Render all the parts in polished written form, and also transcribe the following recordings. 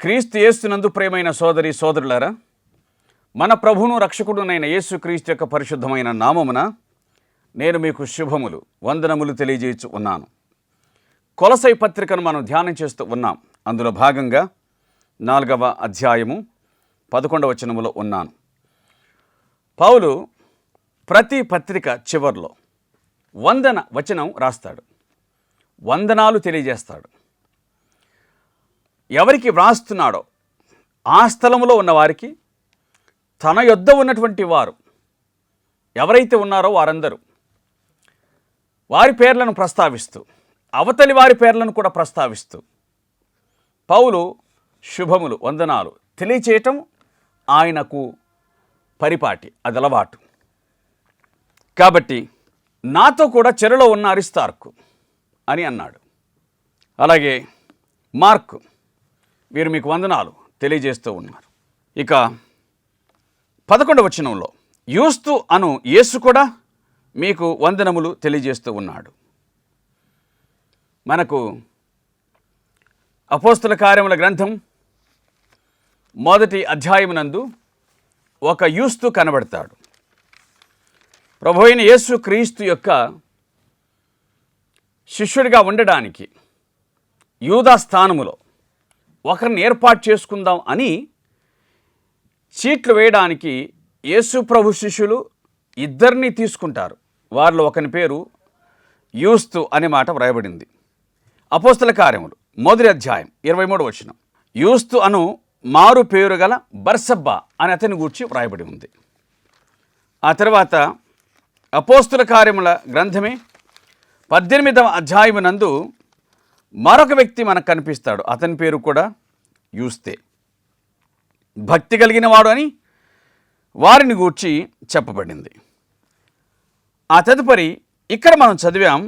క్రీస్తు యేసునందు ప్రియమైన సోదరి సోదరులారా, మన ప్రభువును రక్షకుడునైన యేసు క్రీస్తు యొక్క పరిశుద్ధమైన నామమున నేను మీకు శుభములు వందనములు తెలియజేయచ్చు ఉన్నాను. కొలసై పత్రికను మనం ధ్యానం చేస్తూ ఉన్నాం. అందులో భాగంగా 4వ అధ్యాయము 11వ వచనములో ఉన్నాను. పౌలు ప్రతి పత్రిక చివర్లో వందన వచనం రాస్తాడు, వందనాలు తెలియజేస్తాడు. ఎవరికి వ్రాస్తున్నాడో ఆ స్థలంలో ఉన్నవారికి, తన యొద్ద ఉన్నటువంటి వారు ఎవరైతే ఉన్నారో వారందరూ వారి పేర్లను ప్రస్తావిస్తూ, అవతలి వారి పేర్లను కూడా ప్రస్తావిస్తూ పౌలు శుభములు వందనాలు తెలియచేయటం ఆయనకు పరిపాటి, అది అలవాటు. కాబట్టి నాతో కూడా చెరలో ఉన్న అరిస్తార్కు అని అన్నాడు. అలాగే మార్కు, వీరు మీకు వందనాలు తెలియజేస్తూ ఉన్నారు. ఇక 11వ వచనంలో యూస్తు అను యేసు కూడా మీకు వందనములు తెలియజేస్తూ ఉన్నాడు. మనకు అపోస్తల కార్యముల గ్రంథం 1వ అధ్యాయమునందు ఒక యూస్తు కనబడతాడు. ప్రభువైన యేసు క్రీస్తు యొక్క శిష్యుడిగా ఉండడానికి యూదా స్థానములో ఒకరిని ఏర్పాటు చేసుకుందాం అని చీట్లు వేయడానికి యేసు ప్రభు శిష్యులు ఇద్దరిని తీసుకుంటారు. వారిలో ఒకని పేరు యూస్తు అనే మాట వ్రాయబడింది. అపోస్తల కార్యములు 1వ అధ్యాయం 23వ వచనం, యూస్తు అను మారు పేరు గల బర్సబ్బా అని అతని గూర్చి వ్రాయబడి ఉంది. ఆ తర్వాత అపోస్తల కార్యముల గ్రంథమే 18వ అధ్యాయమునందు మరొక వ్యక్తి మనకు కనిపిస్తాడు. అతని పేరు కూడా యూస్తే, భక్తి కలిగిన వాడు అని వారిని గూర్చి చెప్పబడింది. ఆ తదుపరి ఇక్కడ మనం చదివాం,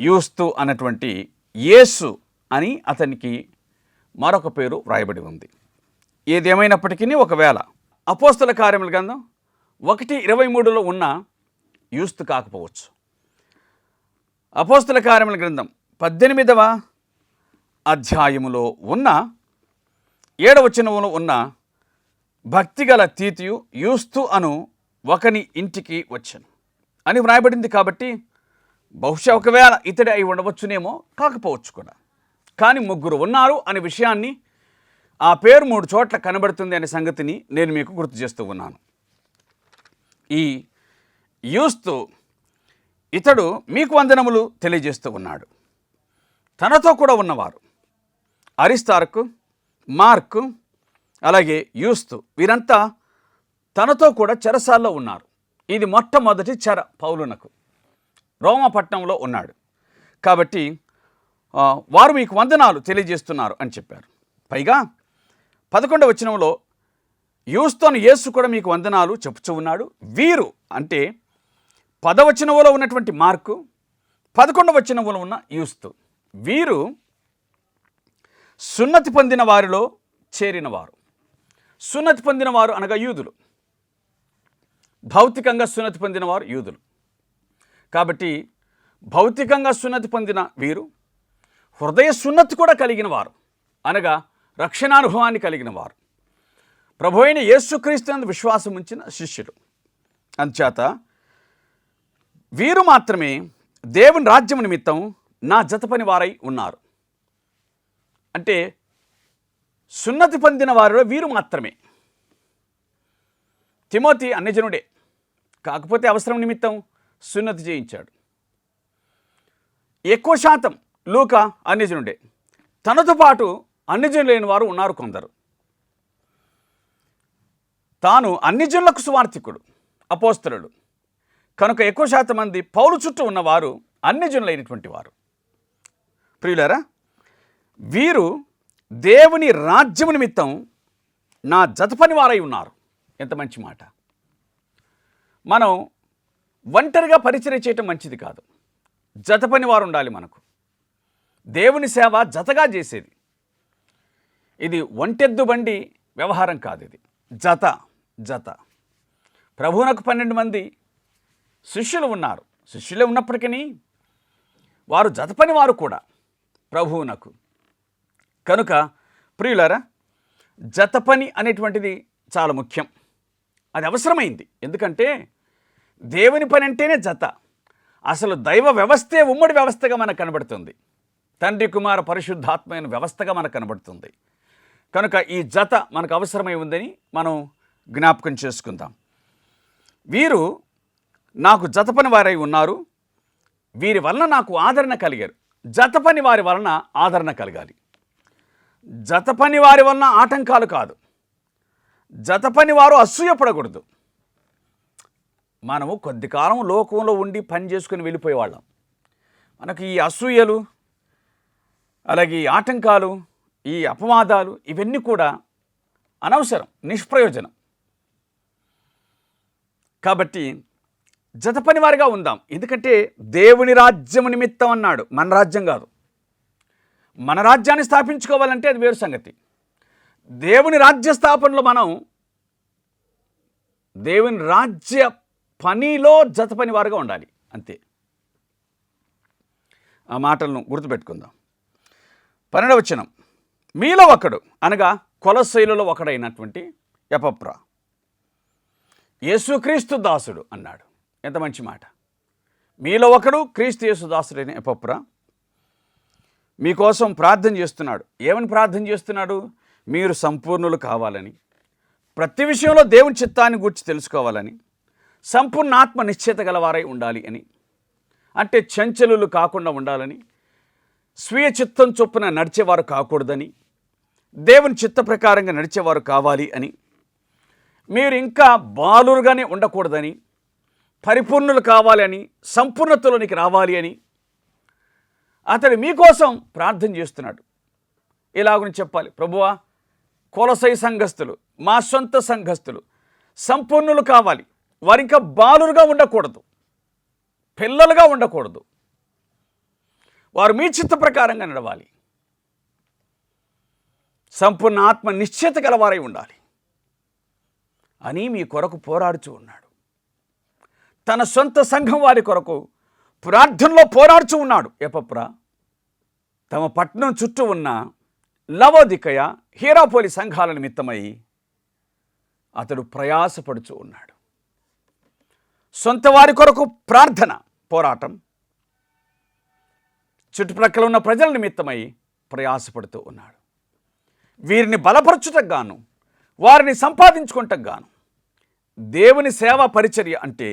యూస్తు అన్నటువంటి యేసు అని అతనికి మరొక పేరు వ్రాయబడి ఉంది. ఏదేమైనప్పటికీ ఒకవేళ అపోస్తల కార్యముల గ్రంథం 1:23లో ఉన్న యూస్తు కాకపోవచ్చు. అపోస్తల కార్యముల గ్రంథం 18వ అధ్యాయములో ఉన్న 7వ వచనంలో ఉన్న భక్తిగల తీతియు యూస్తు అను ఒకని ఇంటికి వచ్చాను అని వ్రాయబడింది. కాబట్టి బహుశా ఒకవేళ ఇతడే అయి ఉండవచ్చునేమో, కాకపోవచ్చు కూడా. కానీ ముగ్గురు ఉన్నారు అనే విషయాన్ని, ఆ పేరు 3 చోట్ల కనబడుతుంది అనే సంగతిని నేను మీకు గుర్తు చేస్తూ ఉన్నాను. ఈ యూస్తు ఇతడు మీకు వందనములు తెలియజేస్తూ ఉన్నాడు. తనతో కూడా ఉన్నవారు అరిస్తార్కు, మార్కు, అలాగే యూస్తు, వీరంతా తనతో కూడా చెరసాల్లో ఉన్నారు. ఇది మొట్టమొదటి చెర పౌలునకు. రోమాపట్నంలో ఉన్నాడు. కాబట్టి వారు మీకు వందనాలు తెలియజేస్తున్నారు అని చెప్పారు. పైగా 11వ వచనంలో యూస్తు అని యేసు కూడా మీకు వందనాలు చెప్పుచూ ఉన్నాడు. వీరు అంటే 10వ వచనంలో ఉన్నటువంటి మార్కు, 11వ వచనంలో ఉన్న యూస్తు, వీరు సున్నతి పొందిన వారిలో చేరినవారు. సున్నతి పొందిన వారు అనగా యూదులు, భౌతికంగా సున్నతి పొందిన వారు యూదులు. కాబట్టి భౌతికంగా సున్నతి పొందిన వీరు హృదయ సున్నతి కూడా కలిగిన వారు, అనగా రక్షణానుభవాన్ని కలిగిన వారు, ప్రభు అయిన యేసుక్రీస్తునందు విశ్వాసం ఉంచిన శిష్యులు. అందుచేత వీరు మాత్రమే దేవుని రాజ్యం నిమిత్తం నా జతపని వారై ఉన్నారు. అంటే సున్నతి పొందిన వారిలో వీరు మాత్రమే. తిమోతి అన్యజనుడే, కాకపోతే అవసరం నిమిత్తం సున్నతి చేయించాడు. ఎక్కువ శాతం లూకా అన్యజనుడే. తనతో పాటు అన్యజనులు లేని వారు ఉన్నారు కొందరు. తాను అన్యజనులకు సువార్థికుడు, అపోస్తలుడు కనుక ఎక్కువ శాతం మంది పౌలు చుట్టూ ఉన్నవారు అన్యజనులైనటువంటి వారు. ప్రియులారా, వీరు దేవుని రాజ్యము నిమిత్తం నా జతపని వారై ఉన్నారు. ఎంత మంచి మాట. మనం ఒంటరిగా పరిచర్య చేయటం మంచిది కాదు. జతపని వారు ఉండాలి మనకు. దేవుని సేవ జతగా చేసేది. ఇది ఒంటెద్దు బండి వ్యవహారం కాదు. ఇది జత జత. ప్రభువునకు 12 మంది శిష్యులు ఉన్నారు. శిష్యులే ఉన్నప్పటికీ వారు జతపని వారు కూడా ప్రభువునకు. కనుక ప్రియులారా, జత పని అనేటువంటిది చాలా ముఖ్యం. అది అవసరమైంది. ఎందుకంటే దేవుని పని అంటేనే జత. అసలు దైవ వ్యవస్థే ఉమ్మడి వ్యవస్థగా మనకు కనబడుతుంది. తండ్రి కుమార పరిశుద్ధాత్మైన వ్యవస్థగా మనకు కనబడుతుంది. కనుక ఈ జత మనకు అవసరమై ఉందని మనం జ్ఞాపకం చేసుకుందాం. వీరు నాకు జత పని వారై ఉన్నారు, వీరి వలన నాకు ఆదరణ కలిగారు. జత పని వారి వలన ఆదరణ కలగాలి. జత పని వారి వలన ఆటంకాలు కాదు. జత పని వారు అసూయపడకూడదు. మనము కొద్ది కాలం లోకంలో ఉండి పని చేసుకుని వెళ్ళిపోయేవాళ్ళం. మనకు ఈ అసూయలు, అలాగే ఈ ఆటంకాలు, ఈ అపవాదాలు ఇవన్నీ కూడా అనవసరం, నిష్ప్రయోజనం. కాబట్టి జత పనివారిగా ఉందాం. ఎందుకంటే దేవుని రాజ్యము నిమిత్తం అన్నాడు, మన రాజ్యం కాదు. మన రాజ్యాన్ని స్థాపించుకోవాలంటే అది వేరు సంగతి. దేవుని రాజ్య స్థాపనలో మనం దేవుని రాజ్య పనిలో జత పనివారుగా ఉండాలి, అంతే. ఆ మాటలను గుర్తుపెట్టుకుందాం. 12వ వచనం, మీలో ఒకడు అనగా కొలొస్సీయులలో ఒకడైనటువంటి ఎపఫ్రా యేసుక్రీస్తు దాసుడు అన్నాడు. ఎంత మంచి మాట. మీలో ఒకడు క్రీస్తు యేసు దాసుడైన ఎపఫ్రా మీకోసం ప్రార్థన చేస్తున్నాడు. ఏమని ప్రార్థన చేస్తున్నాడు? మీరు సంపూర్ణులు కావాలని, ప్రతి విషయంలో దేవుని చిత్తాన్ని గురించి తెలుసుకోవాలని, సంపూర్ణ ఆత్మ నిశ్చయిత గలవారై ఉండాలి అని, అంటే చంచలులు కాకుండా ఉండాలని, స్వీయ చిత్తం చొప్పున నడిచేవారు కాకూడదని, దేవుని చిత్త ప్రకారంగా నడిచేవారు కావాలి అని, మీరు ఇంకా బాలురుగానే ఉండకూడదని, పరిపూర్ణులు కావాలి అని, సంపూర్ణతలోనికి రావాలి అని అతడు మీకోసం ప్రార్థన చేస్తున్నాడు. ఇలాగుని చెప్పాలి, ప్రభువా కొలొస్సై సంఘస్థులు, మా సొంత సంఘస్థులు సంపూర్ణులు కావాలి. వారు ఇంకా బాలురుగా ఉండకూడదు, పిల్లలుగా ఉండకూడదు. వారు మీ చిత్త ప్రకారంగా నడవాలి. సంపూర్ణ ఆత్మ నిశ్చయిత గలవారై ఉండాలి అని మీ కొరకు పోరాడుచూ ఉన్నాడు. తన సొంత సంఘం వారి కొరకు ప్రార్థనలో పోరాడుచూ ఉన్నాడు ఎపఫ్రా. తమ పట్టణం చుట్టూ ఉన్న లవోదికయ, హీరాపోలి సంఘాల నిమిత్తమై అతడు ప్రయాసపడుచూ ఉన్నాడు. సొంత వారి కొరకు ప్రార్థన, పోరాటం, చుట్టుప్రక్కల ఉన్న ప్రజల నిమిత్తమై ప్రయాసపడుతూ ఉన్నాడు. వీరిని బలపరచుటకు గాను, వారిని సంపాదించుకుంటకు గాను. దేవుని సేవా పరిచర్య అంటే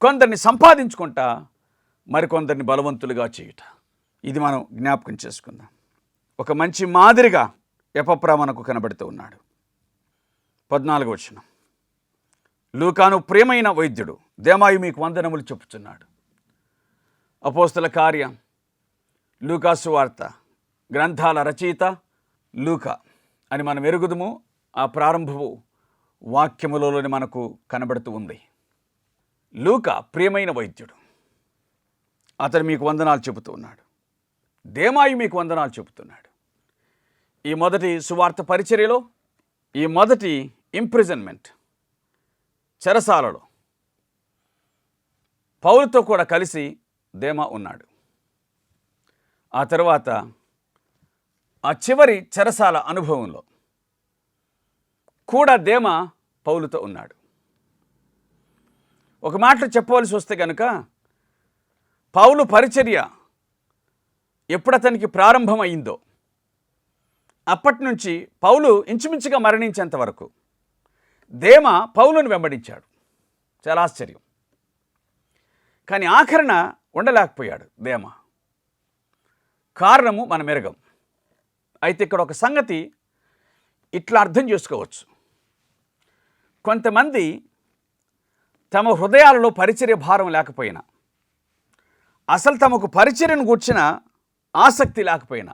కొందరిని సంపాదించుకుంటా, మరికొందరిని బలవంతులుగా చేయుట. ఇది మనం జ్ఞాపకం చేసుకుందాం. ఒక మంచి మాదిరిగా ఎపఫ్రా మనకు కనబడుతూ ఉన్నాడు. 14వ వచనం, లూకాను ప్రియమైన వైద్యుడు దేమాయు మీకు వందనములు చెప్పుచున్నాడు. అపోస్తల కార్యం, లూకా సువార్త గ్రంథాల రచయిత లూకా అని మనం ఎరుగుదుము. ఆ ప్రారంభపు వాక్యములలోని మనకు కనబడుతూ ఉంది. లూకా ప్రియమైన వైద్యుడు, అతడు మీకు వందనాలు చెబుతూ ఉన్నాడు. దేమాయు మీకు వందనాలు చెబుతున్నాడు. ఈ మొదటి సువార్త పరిచర్యలో, ఈ మొదటి ఇంప్రిజన్మెంట్, చెరసాలలో పౌలుతో కూడా కలిసి దేమా ఉన్నాడు. ఆ తర్వాత ఆ చివరి చెరసాల అనుభవంలో కూడా దేమా పౌలుతో ఉన్నాడు. ఒక మాట చెప్పవలసి వస్తే కనుక, పౌలు పరిచర్య ఎప్పుడు అతనికి ప్రారంభమైందో అప్పటి నుంచి పౌలు ఇంచుమించుగా మరణించేంత వరకు దేమా పౌలును వెంబడించాడు. చాలా ఆశ్చర్యం. కానీ ఆఖరణ ఉండలేకపోయాడు దేమా. కారణము మన మెరగం. అయితే ఇక్కడ ఒక సంగతి ఇట్లా అర్థం చేసుకోవచ్చు. కొంతమంది తమ హృదయాలలో పరిచర్య భారం లేకపోయినా, అసలు తమకు పరిచర్యను గూర్చిన ఆసక్తి లేకపోయినా,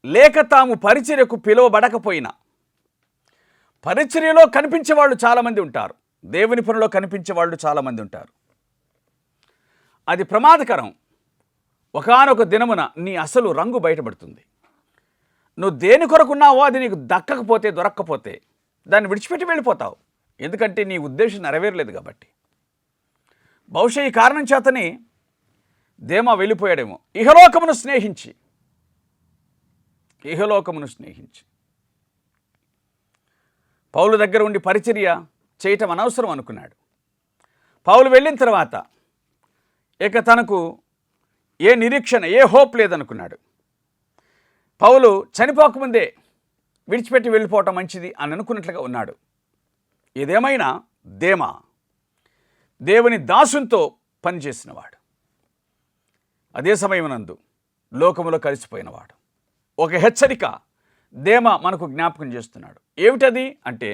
లేక తాము పరిచర్యకు పిలువబడకపోయినా, పరిచర్యలో కనిపించే వాళ్ళు చాలామంది ఉంటారు, దేవుని పనిలో కనిపించే వాళ్ళు చాలామంది ఉంటారు. అది ప్రమాదకరం. ఒకానొక దినమున నీ అసలు రంగు బయటపడుతుంది. నువ్వు దేని కొరకున్నావో అది నీకు దక్కకపోతే, దొరక్కపోతే దాన్ని విడిచిపెట్టి వెళ్ళిపోతావు. ఎందుకంటే నీ ఉద్దేశం నెరవేరలేదు కాబట్టి. బహుశా ఈ కారణం చేతనే దేమా వెళ్ళిపోయాడేమో. ఇహలోకమును స్నేహించి పౌలు దగ్గర ఉండి పరిచర్య చేయటం అనవసరం అనుకున్నాడు. పౌలు వెళ్ళిన తర్వాత ఇక తనకు ఏ నిరీక్షణ, ఏ హోప్ లేదనుకున్నాడు. పౌలు చనిపోకముందే విడిచిపెట్టి వెళ్ళిపోవటం మంచిది అని అనుకున్నట్లుగా ఉన్నాడు. ఏదేమైనా దేమా దేవుని దాసునితో పనిచేసినవాడు, అదే సమయమునందు లోకములో కలిసిపోయినవాడు. ఒక హెచ్చరిక దేమా మనకు జ్ఞాపకం చేస్తున్నాడు. ఏమిటది అంటే,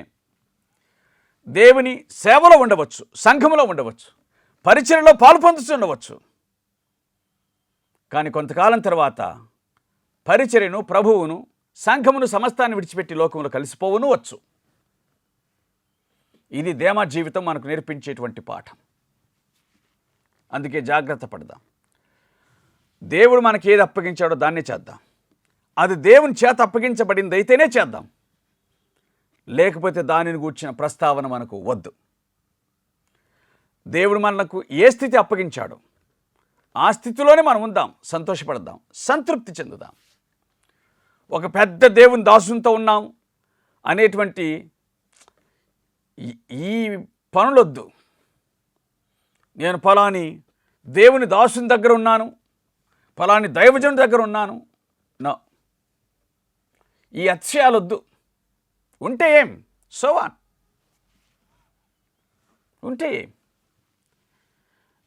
దేవుని సేవలో ఉండవచ్చు, సంఘములో ఉండవచ్చు, పరిచర్యలో పాలుపొందుతుండవచ్చు, కానీ కొంతకాలం తర్వాత పరిచర్యను, ప్రభువును, సంఘమును, సమస్తాన్ని విడిచిపెట్టి లోకంలో కలిసిపోవును వచ్చు. ఇది దేమా జీవితం మనకు నేర్పించేటువంటి పాఠం. అందుకే జాగ్రత్త పడదాం. దేవుడు మనకి ఏది అప్పగించాడో దాన్నే చేద్దాం. అది దేవుని చేత అప్పగించబడింది అయితేనే చేద్దాం, లేకపోతే దానిని గూర్చిన ప్రస్తావన మనకు వద్దు. దేవుడు మనకు ఏ స్థితి అప్పగించాడో ఆ స్థితిలోనే మనం ఉందాం, సంతోషపడదాం, సంతృప్తి చెందుదాం. ఒక పెద్ద దేవుని దాసునితో ఉన్నాం అనేటువంటి ఈ పనులొద్దు. నేను ఫలాని దేవుని దాసుని దగ్గర ఉన్నాను, ఫలాని దైవజనుడి దగ్గర ఉన్నాను, నో, ఈ అతిశయాలొద్దు. ఉంటే ఏం, సోవాన్, ఉంటే ఏం.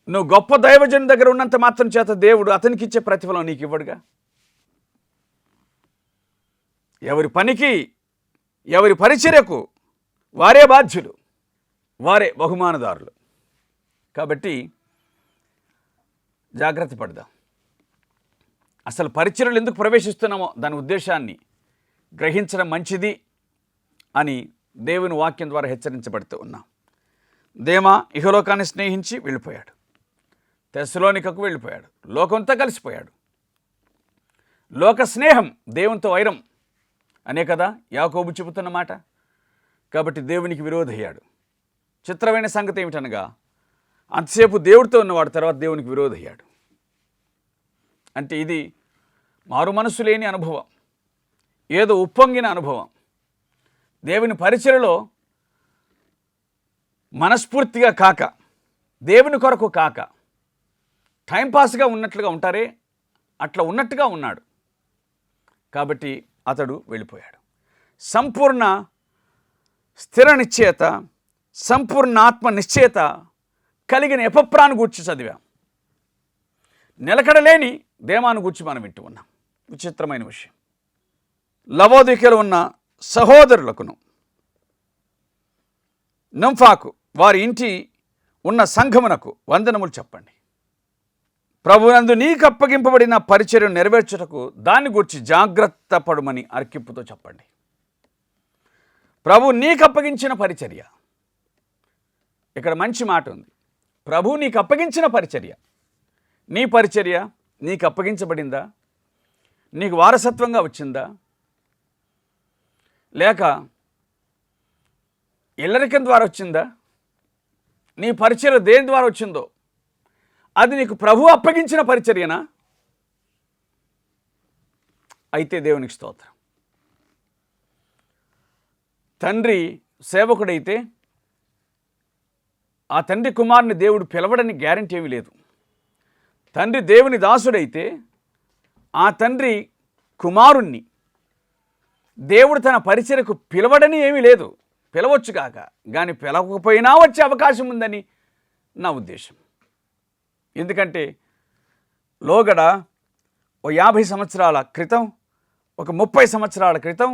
నువ్వు గొప్ప దైవజనుడి దగ్గర ఉన్నంత మాత్రం చేత దేవుడు అతనికి ఇచ్చే ప్రతిఫలం నీకు ఇవ్వడుగా. ఎవరి పనికి, ఎవరి పరిచర్యకు వారే బాధ్యులు, వారే బహుమానదారులు. కాబట్టి జాగ్రత్త పడదాం. అసలు పరిచర్యలు ఎందుకు ప్రవేశిస్తున్నామో దాని ఉద్దేశాన్ని గ్రహించడం మంచిది అని దేవుని వాక్యం ద్వారా హెచ్చరించబడుతూ ఉన్నాం. దేమా ఇహలోకాన్ని స్నేహించి వెళ్ళిపోయాడు, తెస్సలోనికకు వెళ్ళిపోయాడు, లోకంతో కలిసిపోయాడు. లోక స్నేహం దేవునితో వైరం అనే కదా యాకోబు చెబుతున్న మాట. కాబట్టి దేవునికి విరోధయ్యాడు. చిత్రమైన సంగతి ఏమిటనగా, అంతసేపు దేవుడితో ఉన్నవాడు తర్వాత దేవునికి విరోధయ్యాడు. అంటే ఇది మారు మనసు లేని అనుభవం, ఏదో ఉప్పొంగిన అనుభవం. దేవుని పరిచర్యలో మనస్ఫూర్తిగా కాక, దేవుని కొరకు కాక, టైంపాస్గా ఉన్నట్లుగా ఉంటారే, అట్లా ఉన్నట్టుగా ఉన్నాడు. కాబట్టి అతడు వెళ్ళిపోయాడు. సంపూర్ణ స్థిర నిశ్చయత, సంపూర్ణ ఆత్మ నిశ్చయత కలిగిన ఎపఫ్రాను గూర్చి చదివాం. నిలకడలేని దేమాను గూర్చి మనం వింటూ ఉన్నాం. విచిత్రమైన విషయం. లవోదికలో ఉన్న సహోదరులకును నంఫాకు వారి ఇంటి ఉన్న సంఘమునకు వందనములు చెప్పండి. ప్రభునందు నీకు అప్పగింపబడిన పరిచర్యను నెరవేర్చుటకు దాన్ని గూర్చి జాగ్రత్త పడుమని అర్కింపుతో చెప్పండి. ప్రభు నీకు అప్పగించిన పరిచర్య, ఇక్కడ మంచి మాట ఉంది. ప్రభు నీకు అప్పగించిన పరిచర్య, నీ పరిచర్య నీకు అప్పగించబడిందా? నీకు వారసత్వంగా వచ్చిందా? లేక ఇల్లరికం ద్వారా వచ్చిందా? నీ పరిచర్య దేని ద్వారా వచ్చిందో అది నీకు ప్రభు అప్పగించిన పరిచర్యనా? అయితే దేవునికి స్తోత్రం. తండ్రి సేవకుడైతే ఆ తండ్రి కుమారుని దేవుడు పిలవడని గ్యారెంటీ ఏమీ లేదు. తండ్రి దేవుని దాసుడైతే ఆ తండ్రి కుమారుణ్ణి దేవుడు తన పరిచర్యకు పిలవడని ఏమీ లేదు. పిలవచ్చు కాక, కానీ పిలవకపోయినా వచ్చే అవకాశం ఉందని నా ఉద్దేశం. ఎందుకంటే లోగడ ఓ 50 సంవత్సరాల క్రితం, ఒక 30 సంవత్సరాల క్రితం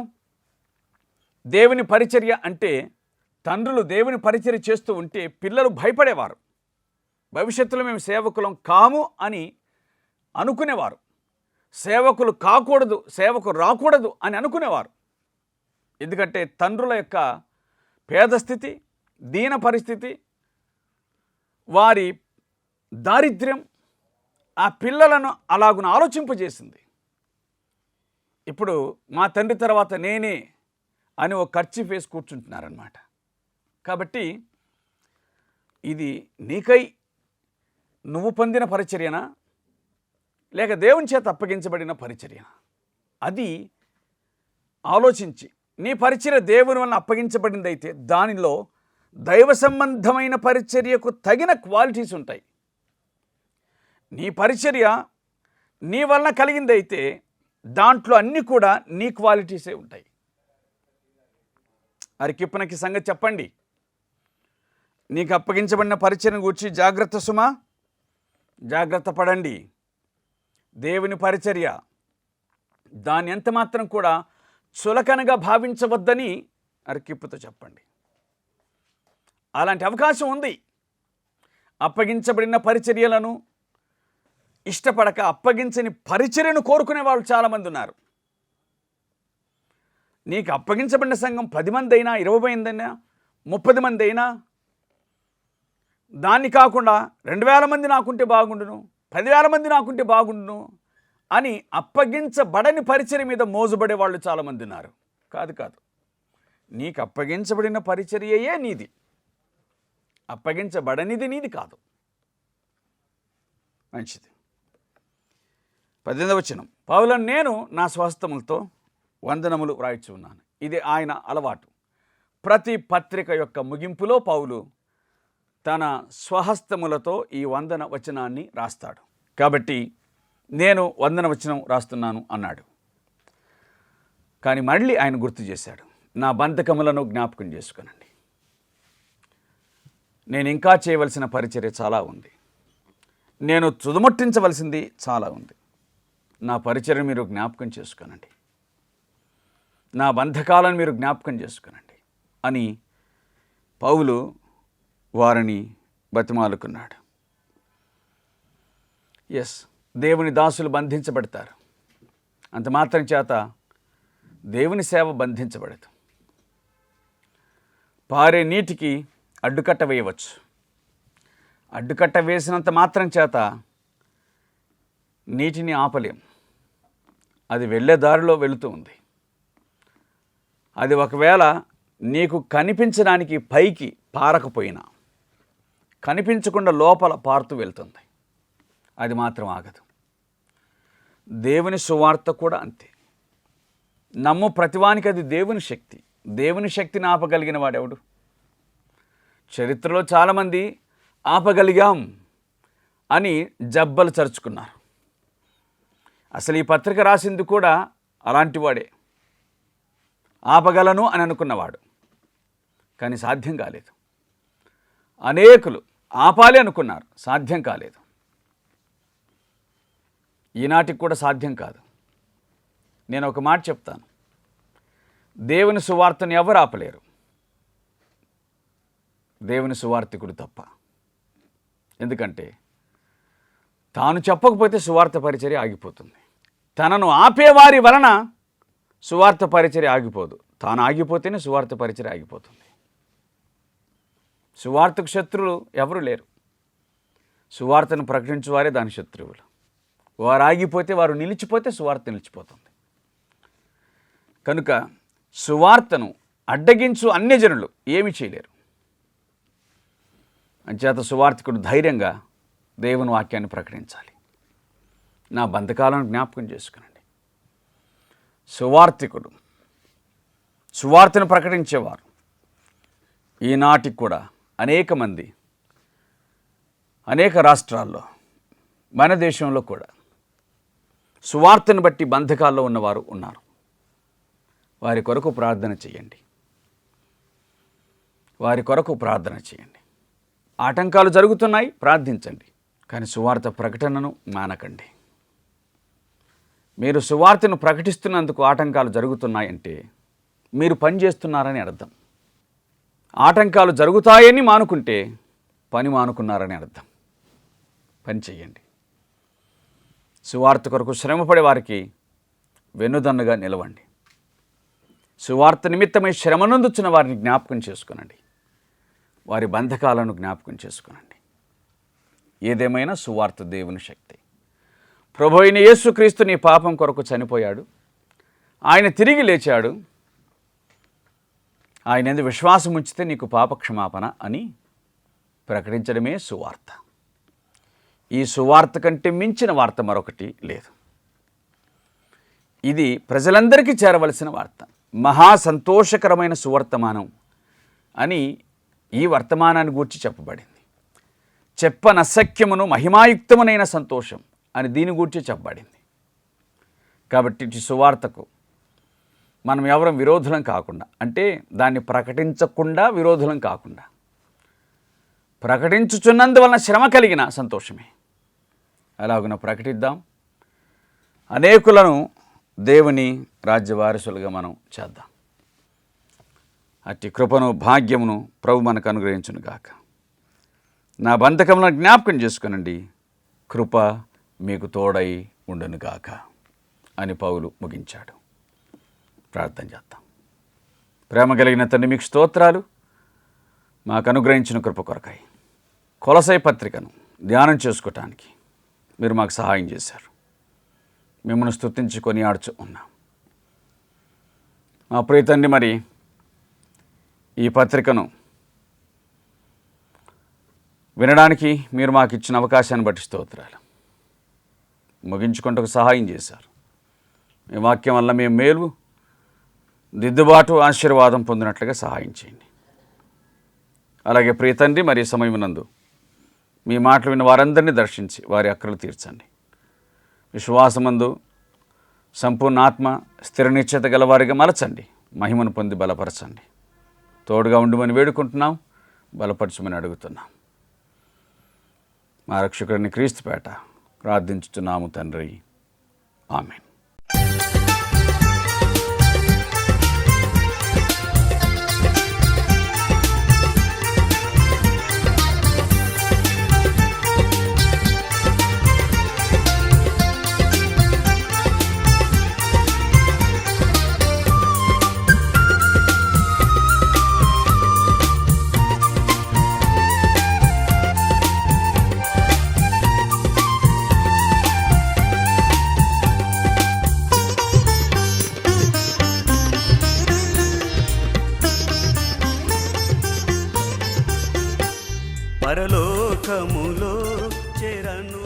దేవుని పరిచర్య అంటే తండ్రులు దేవుని పరిచర్య చేస్తూ ఉంటే పిల్లలు భయపడేవారు. భవిష్యత్తులో మేము సేవకులం కాము అని అనుకునేవారు. సేవకులు కాకూడదు, సేవకు రాకూడదు అని అనుకునేవారు. ఎందుకంటే తండ్రుల యొక్క పేద స్థితి, దీన పరిస్థితి, వారి దారిద్ర్యం ఆ పిల్లలను అలాగున ఆలోచింపజేసింది. ఇప్పుడు మా తండ్రి తర్వాత నేనే అని ఒక కర్చీఫ్ వేసి కూర్చుంటున్నారనమాట. కాబట్టి ఇది నీకై నువ్వు పొందిన పరిచర్యనా, లేక దేవుని చేత అప్పగించబడిన పరిచర్యనా? అది ఆలోచించి నీ పరిచర్య దేవుని వలన అప్పగించబడిందైతే దానిలో దైవ సంబంధమైన పరిచర్యకు తగిన క్వాలిటీస్ ఉంటాయి. నీ పరిచర్య నీ వలన కలిగిందైతే దాంట్లో అన్నీ కూడా నీ క్వాలిటీసే ఉంటాయి. అరికిప్పనకి సంగతి చెప్పండి. నీకు అప్పగించబడిన పరిచర్యను గూర్చి జాగ్రత్త సుమా, జాగ్రత్త పడండి. దేవుని పరిచర్య దాన్ని ఎంత మాత్రం కూడా చులకనగా భావించవద్దని అరికిప్పుతో చెప్పండి. అలాంటి అవకాశం ఉంది. అప్పగించబడిన పరిచర్యలను ఇష్టపడక అప్పగించని పరిచర్యను కోరుకునే వాళ్ళు చాలామంది ఉన్నారు. నీకు అప్పగించబడిన సంఘం 10 మంది అయినా, 20 మంది అయినా, 30 మంది అయినా, దాన్ని కాకుండా 2000 మంది నాకుంటే బాగుండును, 10,000 మంది నాకుంటే బాగుండును అని అప్పగించబడని పరిచర్య మీద మోజుబడే వాళ్ళు చాలామంది ఉన్నారు. కాదు, నీకు అప్పగించబడిన పరిచర్యయే నీది, అప్పగించబడనిది నీది కాదు. మంచిది. 18వ వచనం, పౌలను నేను నా స్వహస్తములతో వందనములు వ్రాయిచు ఉన్నాను. ఇది ఆయన అలవాటు. ప్రతి పత్రిక యొక్క ముగింపులో పౌలు తన స్వహస్తములతో ఈ వందన వచనాన్ని రాస్తాడు. కాబట్టి నేను వందన వచనం రాస్తున్నాను అన్నాడు. కానీ మళ్ళీ ఆయన గుర్తు చేశాడు, నా బంధకములను జ్ఞాపకం చేసుకునండి. నేను ఇంకా చేయవలసిన పరిచర్య చాలా ఉంది, నేను తుదముట్టించవలసింది చాలా ఉంది. నా పరిచర్య మీరు జ్ఞాపకం చేసుకునండి, నా బంధకాలను మీరు జ్ఞాపకం చేసుకునండి అని పౌలు వారిని బతిమాలుకున్నాడు. దేవుని దాసులు బంధించబడతారు, అంత మాత్రం చేత దేవుని సేవ బంధించబడదు. పారే నీటికి అడ్డుకట్ట వేయవచ్చు, అడ్డుకట్ట వేసినంత మాత్రం చేత నీటిని ఆపలేం. అది వెళ్ళే దారిలో వెళుతూ ఉంది. అది ఒకవేళ నీకు కనిపించడానికి పైకి పారకపోయినా కనిపించకుండా లోపల పారుతూ వెళ్తుంది, అది మాత్రం ఆగదు. దేవుని సువార్త కూడా అంతే. నమ్ము ప్రతివానికి అది దేవుని శక్తి. దేవుని శక్తిని ఆపగలిగిన వాడెవడు? చరిత్రలో చాలామంది ఆపగలిగాం అని జబ్బలు చరుచుకున్నారు. అసలు ఈ పత్రిక రాసింది కూడా అలాంటి వాడే, ఆపగలను అని అనుకున్నవాడు, కానీ సాధ్యం కాలేదు. అనేకులు ఆపాలి అనుకున్నారు, సాధ్యం కాలేదు. ఈనాటికి కూడా సాధ్యం కాదు. నేను ఒక మాట చెప్తాను, దేవుని సువార్తను ఎవరు ఆపలేరు, దేవుని సువార్తికుడు తప్ప. ఎందుకంటే తాను చెప్పకపోతే సువార్త పరిచర్య ఆగిపోతుంది. తనను ఆపేవారి వలన సువార్త పరిచర్య ఆగిపోదు, తాను ఆగిపోతేనే సువార్త పరిచర్య ఆగిపోతుంది. సువార్తకు శత్రువులు ఎవరు లేరు, సువార్తను ప్రకటించువారే దాని శత్రువులు. వారు ఆగిపోతే, వారు నిలిచిపోతే సువార్త నిలిచిపోతుంది. కనుక సువార్తను అడ్డగించు అన్యజనులు ఏమీ చేయలేరు. అంచేత సువార్తికుడు ధైర్యంగా దేవుని వాక్యాన్ని ప్రకటించాలి. నా బంధకాలను జ్ఞాపకం చేసుకునండి. సువార్తికుడు, సువార్తను ప్రకటించేవారు ఈనాటికి కూడా అనేక మంది, అనేక రాష్ట్రాల్లో, మన దేశంలో కూడా సువార్తను బట్టి బంధకాల్లో ఉన్నవారు ఉన్నారు. వారి కొరకు ప్రార్థన చేయండి, వారి కొరకు ప్రార్థన చేయండి. ఆటంకాలు జరుగుతున్నాయి, ప్రార్థించండి, కానీ సువార్త ప్రకటనను మానకండి. మీరు సువార్తను ప్రకటిస్తున్నందుకు ఆటంకాలు జరుగుతున్నాయంటే మీరు పని చేస్తున్నారని అర్థం. ఆటంకాలు జరుగుతాయని మానుకుంటే పని మానుకున్నారని అర్థం. పని చెయ్యండి. సువార్త కొరకు శ్రమపడే వారికి వెన్నుదన్నుగా నిలవండి. సువార్త నిమిత్తమై శ్రమనందుచున్న వారిని జ్ఞాపకం చేసుకునండి, వారి బంధకాలను జ్ఞాపకం చేసుకునండి. ఏదేమైనా సువార్త దేవుని శక్తి. ప్రభు అయిన యేసుక్రీస్తు నీ పాపం కొరకు చనిపోయాడు, ఆయన తిరిగి లేచాడు, ఆయన యందు విశ్వాసం ఉంచితే నీకు పాప క్షమాపణ అని ప్రకటించడమే సువార్త. ఈ సువార్త కంటే మించిన వార్త మరొకటి లేదు. ఇది ప్రజలందరికీ చేరవలసిన వార్త. మహా సంతోషకరమైన సువర్తమానం అని ఈ వర్తమానాన్ని గూర్చి చెప్పబడింది. చెప్పనసఖ్యమును మహిమాయుక్తమునైన సంతోషం అని దీని గూర్చి చెప్పబడింది. కాబట్టి ఇటు సువార్తకు మనం ఎవరం విరోధులం కాకుండా, అంటే దాన్ని ప్రకటించకుండా విరోధులం కాకుండా, ప్రకటించుచున్నందువలన శ్రమ కలిగిన సంతోషమే అలాగున ప్రకటిద్దాం. అనేకులను దేవుని రాజ్య వారసులుగా మనం చేద్దాం. అట్టి కృపను భాగ్యమును ప్రభు మనకు అనుగ్రహించును గాక. నా బంధకములను జ్ఞాపకం చేసుకునండి, కృప మీకు తోడై ఉండును గాక అని పౌలు ముగించాడు. ప్రార్థన చేద్దాం. ప్రేమ కలిగిన తండ్రి, మీకు స్తోత్రాలు. మాకు అనుగ్రహించిన కృప కొరకై కొలసై పత్రికను ధ్యానం చేసుకోవటానికి మీరు మాకు సహాయం చేశారు. మిమ్మల్ని స్తుతించి కొనియాడుచు ఉన్నాం. మా ప్రియ తండ్రి, మరి ఈ పత్రికను వినడానికి మీరు మాకు ఇచ్చిన అవకాశాన్ని బట్టి స్తోత్రాలు. ముగించుకుంటకు సహాయం చేశారు. మీ వాక్యం వల్ల మేము మేలు, దిద్దుబాటు, ఆశీర్వాదం పొందినట్లుగా సహాయం చేయండి. అలాగే ప్రియ తండ్రి, మరి సమయం నందు మీ మాటలు విన్న వారందరినీ దర్శించి వారి అక్కలు తీర్చండి. విశ్వాసమందు సంపూర్ణ ఆత్మ స్థిర నిశ్చయత గలవారిగా మలచండి. మహిమను పొంది బలపరచండి. తోడుగా ఉండుమని వేడుకుంటున్నాం, బలపరచమని అడుగుతున్నాం. మా రక్షకుడిని క్రీస్తుపేట ప్రార్థించుతున్నాము తండ్రి. ఆమేన్. పరలోకములో చెరను